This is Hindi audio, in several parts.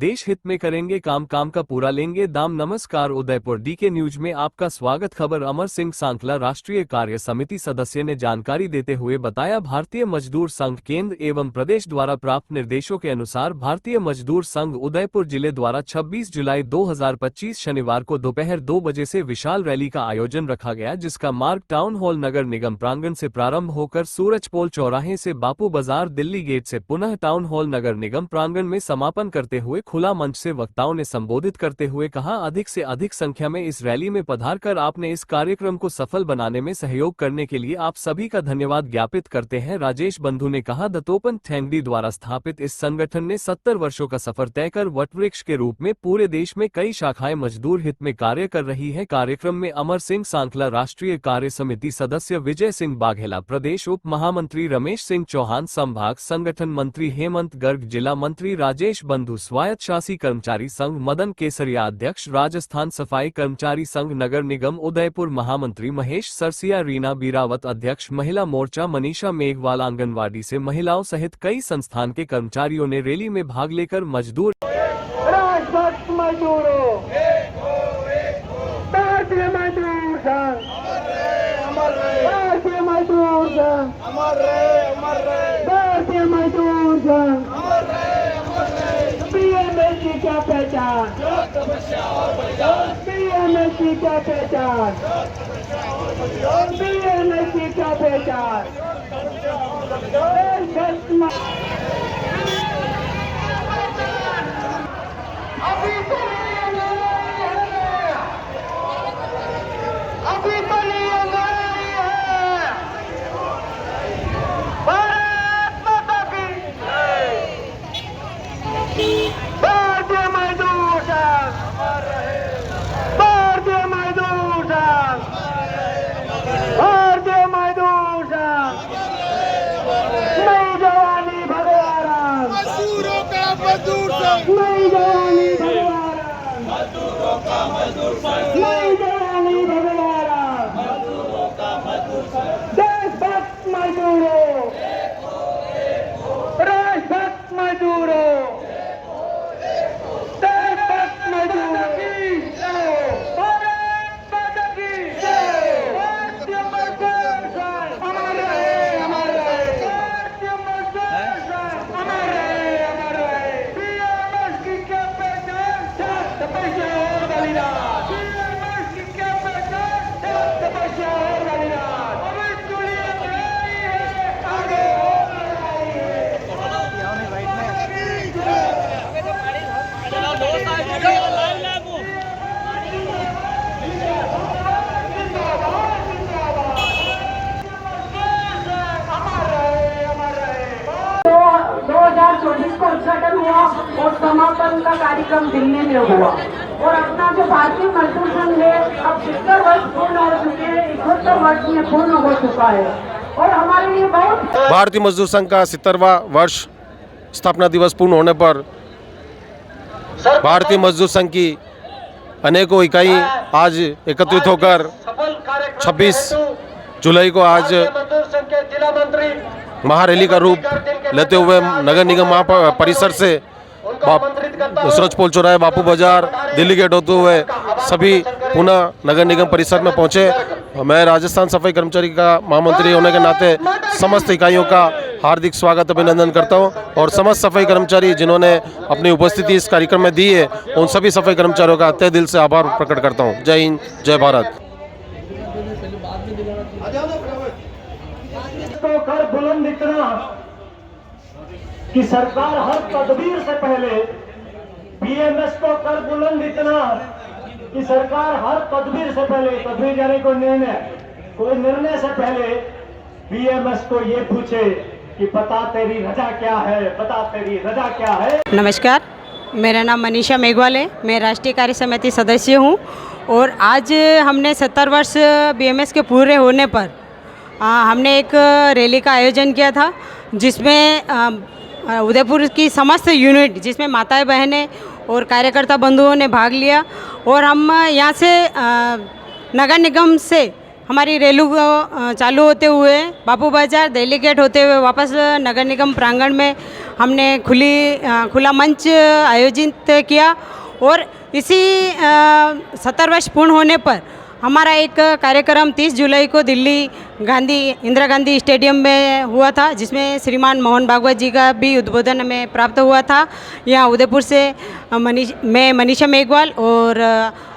देश हित में करेंगे काम, काम का पूरा लेंगे दाम। नमस्कार, उदयपुर डीके न्यूज में आपका स्वागत। खबर अमर सिंह सांखला राष्ट्रीय कार्य समिति सदस्य ने जानकारी देते हुए बताया, भारतीय मजदूर संघ केंद्र एवं प्रदेश द्वारा प्राप्त निर्देशों के अनुसार भारतीय मजदूर संघ उदयपुर जिले द्वारा 26 जुलाई 2025 शनिवार को दोपहर 2 बजे से विशाल रैली का आयोजन रखा गया, जिसका मार्ग टाउन हॉल नगर निगम प्रांगण से प्रारंभ होकर सूरजपोल चौराहे से बापू बाजार दिल्ली गेट से पुनः टाउन हॉल नगर निगम प्रांगण में समापन करते हुए खुला मंच से वक्ताओं ने संबोधित करते हुए कहा, अधिक से अधिक संख्या में इस रैली में पधारकर आपने इस कार्यक्रम को सफल बनाने में सहयोग करने के लिए आप सभी का धन्यवाद ज्ञापित करते हैं। राजेश बंधु ने कहा, दतोपंत ठेंगड़ी द्वारा स्थापित इस संगठन ने 70 वर्षों का सफर तय कर वटवृक्ष के रूप में पूरे देश में कई शाखाएं मजदूर हित में कार्य कर रही है। कार्यक्रम में अमर सिंह सांखला राष्ट्रीय कार्य समिति सदस्य विजय सिंह बाघेला, प्रदेश उप महामंत्री रमेश सिंह चौहान, संभाग संगठन मंत्री हेमंत गर्ग, जिला मंत्री राजेश बंधु, स्वायत्त शासी कर्मचारी संघ मदन केसरिया अध्यक्ष, राजस्थान सफाई कर्मचारी संघ नगर निगम उदयपुर महामंत्री महेश सरसिया, रीना बीरावत अध्यक्ष महिला मोर्चा, मनीषा मेघवाल आंगनवाड़ी से महिलाओं सहित कई संस्थान के कर्मचारियों ने रैली में भाग लेकर मजदूर क्या पहचान, पीएमएससी क्या पहचान, पीएमएससी क्या पहचान। अभी तो नहीं है। भारत माता की भारतीय मजदूर संघ, भारतीय मजदूर संघ, भारतीय मजदूर संघ। नई जवानी भगवान, मजदूरों का मजदूर संघ, नई जवानी भगवान, मजदूरों का मजदूर संघ, नई जवानी भगवान, मजदूरों का मजदूर संघ। देशभक्त मजदूरों, राष्ट्रभक्त मजदूरों, को उद्घाटन हुआ और समापन का कार्यक्रम दिल्ली में हुआ और अपना जो भारतीय मजदूर संघ है अब 70 वर्ष पूर्ण हो चुके हैं, 71 वर्ष में पूर्ण हो चुका है और हमारे लिए बहुत। भारतीय मजदूर संघ का 70वां वर्ष स्थापना दिवस पूर्ण होने पर भारतीय मजदूर संघ की अनेकों इकाई आज एकत्रित होकर 26 जुलाई को आज महारैली का रूप लेते हुए नगर निगम परिसर से सूरजपोल चौराहे, बापू बाजार, दिल्ली गेट होते हुए सभी पुनः नगर निगम परिसर में पहुंचे। मैं राजस्थान सफाई कर्मचारी का महामंत्री होने के नाते समस्त इकाइयों का हार्दिक स्वागत अभिनंदन करता हूं और समस्त सफाई कर्मचारी जिन्होंने अपनी उपस्थिति इस कार्यक्रम में दी है, उन सभी सफाई कर्मचारियों का तहे दिल से आभार प्रकट करता हूं। जय हिंद, जय भारत। तो कर बुलंद इतना कि सरकार हर तदबीर से पहले, बीएमएस को कर बुलंद इतना कि सरकार हर तदबीर से पहले, तदबीर यानी कोई निर्णय से पहले बीएमएस को ये पूछे कि बता तेरी रजा क्या है, बता तेरी रजा क्या है। नमस्कार, मेरा नाम मनीषा मेघवाल है, मैं राष्ट्रीय कार्य समिति सदस्य हूँ और आज हमने 70 वर्ष बीएमएस के पूरे होने पर हमने एक रैली का आयोजन किया था, जिसमें उदयपुर की समस्त यूनिट, जिसमें माताएं बहनें और कार्यकर्ता बंधुओं ने भाग लिया और हम यहाँ से नगर निगम से हमारी रैली चालू होते हुए बापू बाजार दिल्ली गेट होते हुए वापस नगर निगम प्रांगण में हमने खुला मंच आयोजित किया और इसी 70 वर्ष पूर्ण होने पर हमारा एक कार्यक्रम 30 जुलाई को दिल्ली इंदिरा गांधी स्टेडियम में हुआ था, जिसमें श्रीमान मोहन भागवत जी का भी उद्बोधन हमें प्राप्त हुआ था। यहाँ उदयपुर से मैं मनीषा मेघवाल और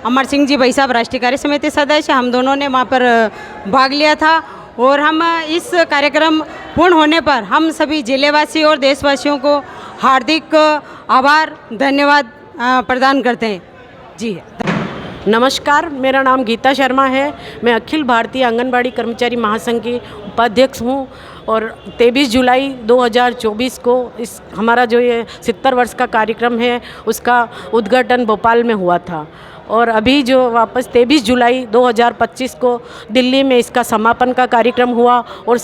अमर सिंह जी भाई साहब राष्ट्रीय कार्य समिति सदस्य, हम दोनों ने वहाँ पर भाग लिया था और हम इस कार्यक्रम पूर्ण होने पर हम सभी जिलेवासी और देशवासियों को हार्दिक आभार धन्यवाद प्रदान करते हैं। जी नमस्कार, मेरा नाम गीता शर्मा है। मैं अखिल भारतीय आंगनबाड़ी कर्मचारी महासंघ की उपाध्यक्ष हूँ और 23 जुलाई 2024 को इस हमारा जो ये 70 वर्ष का कार्यक्रम है उसका उद्घाटन भोपाल में हुआ था और अभी जो वापस 23 जुलाई 2025 को दिल्ली में इसका समापन का कार्यक्रम हुआ और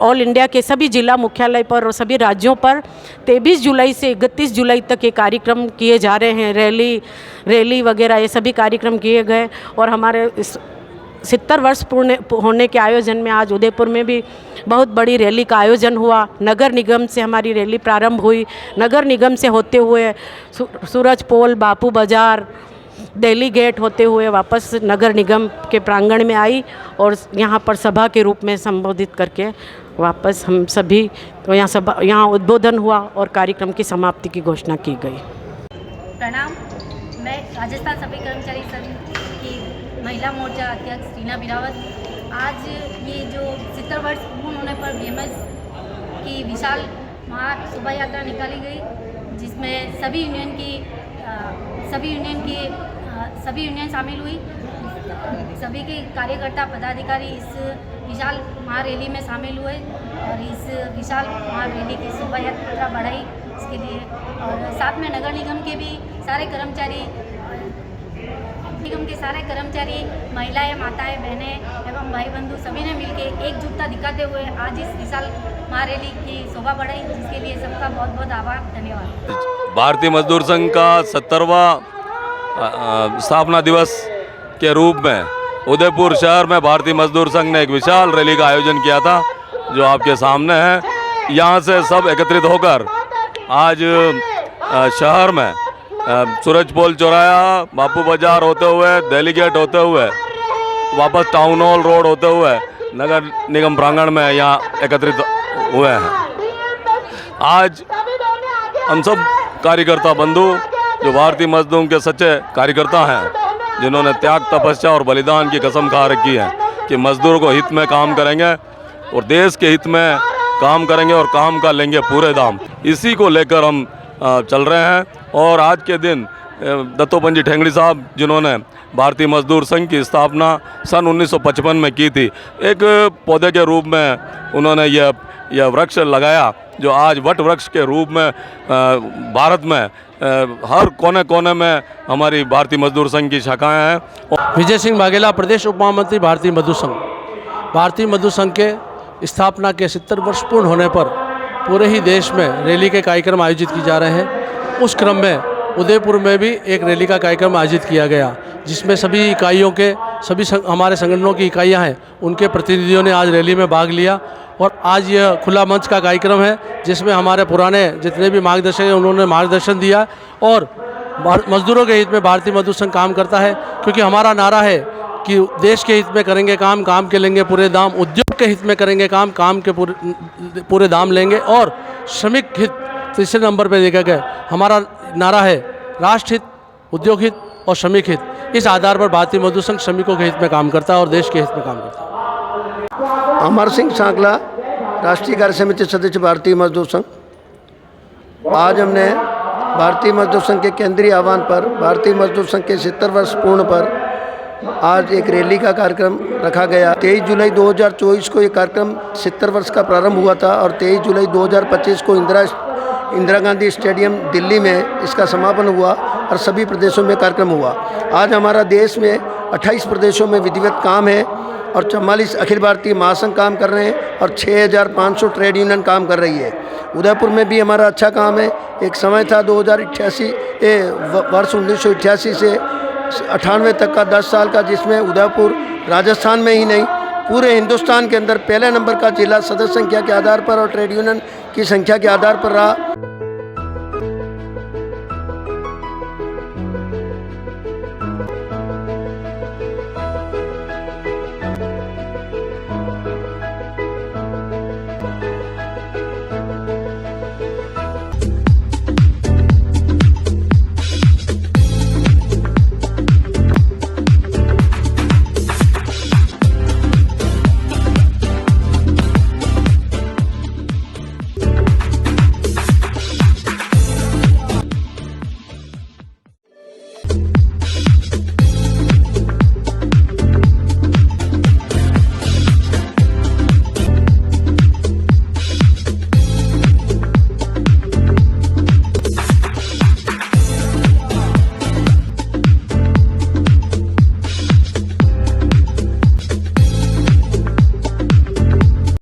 ऑल इंडिया के सभी जिला मुख्यालय पर और सभी राज्यों पर 23 जुलाई से 31 जुलाई तक ये कार्यक्रम किए जा रहे हैं। रैली वगैरह ये सभी कार्यक्रम किए गए और हमारे इस 70 वर्ष पूर्ण होने के आयोजन में आज उदयपुर में भी बहुत बड़ी रैली का आयोजन हुआ। नगर निगम से हमारी रैली प्रारंभ हुई। नगर निगम से होते हुए सूरज पोल, बापू बाजार, दिल्ली गेट होते हुए वापस नगर निगम के प्रांगण में आई और यहाँ पर सभा के रूप में संबोधित करके वापस हम सभी तो यहाँ उद्बोधन हुआ और कार्यक्रम की समाप्ति की घोषणा की गई। प्रणाम, मैं राजस्थान सफाई कर्मचारी संघ की महिला मोर्चा अध्यक्ष रीना बिरावत। आज ये जो 70 वर्ष पूर्ण होने पर बीएमएस की विशाल महा शोभा यात्रा निकाली गई, जिसमें सभी यूनियन शामिल हुई। सभी के कार्यकर्ता पदाधिकारी इस विशाल महारैली में शामिल हुए और इस विशाल महारैली की शोभा यात्रा बढ़ाई इसके लिए। और साथ में नगर निगम के भी सारे कर्मचारी महिलाएं, माताएं, बहनें एवं भाई बंधु सभी ने मिलकर एकजुटता दिखाते हुए आज इस विशाल महारैली की शोभा बढ़ाई, जिसके लिए सबका बहुत बहुत आभार, धन्यवाद। भारतीय मजदूर संघ का 70वां स्थापना दिवस के रूप में उदयपुर शहर में भारतीय मजदूर संघ ने एक विशाल रैली का आयोजन किया था, जो आपके सामने है। यहाँ से सब एकत्रित होकर आज शहर में सूरज पोल चौराहा, बापू बाजार होते हुए, दिल्ली गेट होते हुए, वापस टाउन हॉल रोड होते हुए नगर निगम प्रांगण में यहाँ एकत्रित हुए हैं। आज हम सब कार्यकर्ता बंधु जो भारतीय मजदूरों के सच्चे कार्यकर्ता हैं, जिन्होंने त्याग, तपस्या और बलिदान की कसम खा रखी है कि मजदूरों को हित में काम करेंगे और देश के हित में काम करेंगे और काम का लेंगे पूरे दाम, इसी को लेकर हम चल रहे हैं। और आज के दिन दत्तोपंत जी ठेंगड़ी साहब, जिन्होंने भारतीय मजदूर संघ की स्थापना सन 1955 में की थी, एक पौधे के रूप में उन्होंने यह वृक्ष लगाया, जो आज वट वृक्ष के रूप में भारत में हर कोने कोने में हमारी भारतीय मजदूर संघ की शाखाएं हैं। विजय सिंह वाघेला, प्रदेश उप महामंत्री भारतीय मजदूर संघ। भारतीय मजदूर संघ के स्थापना के 70 वर्ष पूर्ण होने पर पूरे ही देश में रैली के कार्यक्रम आयोजित किए जा रहे हैं। उस क्रम में उदयपुर में भी एक रैली का कार्यक्रम आयोजित किया गया, जिसमें सभी इकाइयों के हमारे संगठनों की इकाइयां हैं, उनके प्रतिनिधियों ने आज रैली में भाग लिया। और आज यह खुला मंच का कार्यक्रम है, जिसमें हमारे पुराने जितने भी मार्गदर्शक हैं उन्होंने मार्गदर्शन दिया। और मजदूरों के हित में भारतीय मजदूर संघ काम करता है, क्योंकि हमारा नारा है कि देश के हित में करेंगे काम, काम के लेंगे पूरे दाम। उद्योग के हित में करेंगे काम, काम के पूरे दाम लेंगे। और श्रमिक हित तीसरे नंबर पर देखा गया। हमारा नारा है राष्ट्र हित, उद्योग हित और श्रमिक हित। इस आधार पर भारतीय मजदूर संघ श्रमिकों के हित में काम करता है और देश के हित में काम करता है। अमर सिंह सांकला, राष्ट्रीय कार्य समिति सदस्य, भारतीय मजदूर संघ। आज हमने भारतीय मजदूर संघ के केंद्रीय आह्वान पर भारतीय मजदूर संघ के 70 वर्ष पूर्ण पर आज एक रैली का कार्यक्रम रखा गया। 23 जुलाई 2024 को ये कार्यक्रम 70 वर्ष का प्रारंभ हुआ था और 23 जुलाई 2025 को इंदिरा गांधी स्टेडियम दिल्ली में इसका समापन हुआ और सभी प्रदेशों में कार्यक्रम हुआ। आज हमारा देश में 28 प्रदेशों में विधिवत काम है और 44 अखिल भारतीय महासंघ काम कर रहे हैं और 6500 ट्रेड यूनियन काम कर रही है। उदयपुर में भी हमारा अच्छा काम है। एक समय था वर्ष 1988 से 98 तक का 10 साल का, जिसमें उदयपुर राजस्थान में ही नहीं पूरे हिंदुस्तान के अंदर पहले नंबर का जिला सदस्य संख्या के आधार पर और ट्रेड यूनियन की संख्या के आधार पर रहा।